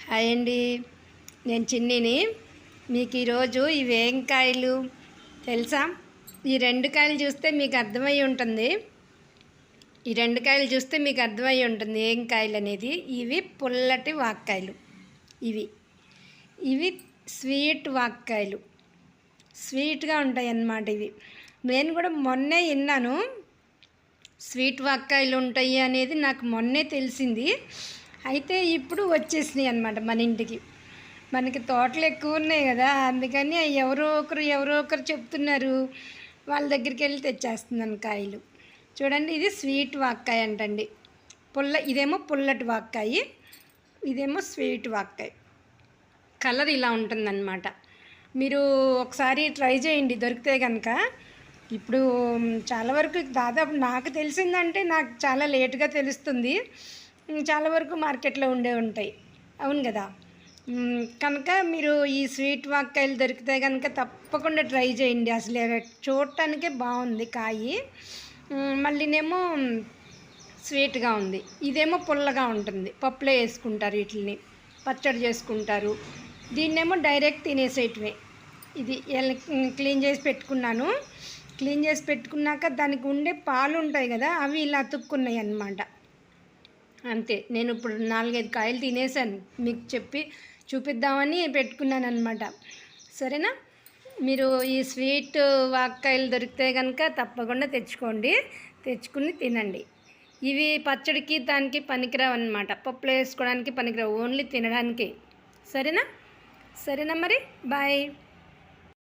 Hi అండి, నేను చిన్నిని. మీకు ఈరోజు ఈ వేంకాయలు తెలుసా? ఈ రెండు కాయలు చూస్తే మీకు అర్థమై ఉంటుంది. ఏం కాయలు అనేది. ఇవి పుల్లటి వాక్కాయలు. ఇవి ఇవి స్వీట్ వాక్కాయలు. స్వీట్గా ఉంటాయి అన్నమాట. ఇవి నేను కూడా మొన్నే విన్నాను, స్వీట్ వాక్కాయలు ఉంటాయి అనేది నాకు మొన్నే తెలిసింది. అయితే ఇప్పుడు వచ్చేసినాయి అన్నమాట మన ఇంటికి. మనకి తోటలు ఎక్కువ ఉన్నాయి కదా, అందుకని ఎవరో ఒకరు చెప్తున్నారు, వాళ్ళ దగ్గరికి వెళ్ళి తెచ్చేస్తున్నాను కాయలు. చూడండి, ఇది స్వీట్ వాక్కాయ అంటండి. ఇదేమో పుల్లటి వాక్కాయ, ఇదేమో స్వీట్ వాక్కాయ. కలర్ ఇలా ఉంటుందన్నమాట. మీరు ఒకసారి ట్రై చేయండి దొరికితే కనుక. ఇప్పుడు చాలా వరకు దాదాపు నాకు తెలిసిందంటే నాకు చాలా లేటుగా తెలుస్తుంది. చాలా వరకు మార్కెట్లో ఉంటాయి, అవును కదా. కనుక మీరు ఈ స్వీట్ వాక్కాయలు దొరికితే కనుక తప్పకుండా ట్రై చేయండి. అసలు చూడటానికే బాగుంది కాయి, మళ్ళీనేమో స్వీట్గా ఉంది. ఇదేమో పుల్లగా ఉంటుంది, పప్పులో వేసుకుంటారు, వీటిని పచ్చడి చేసుకుంటారు. దీన్నేమో డైరెక్ట్ తినేసేయటమే. ఇది క్లీన్ చేసి పెట్టుకున్నాను. క్లీన్ చేసి పెట్టుకున్నాక దానికి ఉండే పాలు ఉంటాయి కదా, అవి ఇలా అతుక్కున్నాయి అన్నమాట. అంతే. నేను ఇప్పుడు 4-5 కాయలు తినేసాను, మీకు చెప్పి చూపిద్దామని పెట్టుకున్నాను అనమాట. సరేనా? మీరు ఈ స్వీట్ వాక్కాయలు దొరికితే కనుక తప్పకుండా తెచ్చుకుని తినండి. ఇవి పచ్చడికి దానికి పనికిరావు అనమాట, పప్పులో వేసుకోవడానికి పనికిరావు, ఓన్లీ తినడానికి. సరేనా మరి, బాయ్.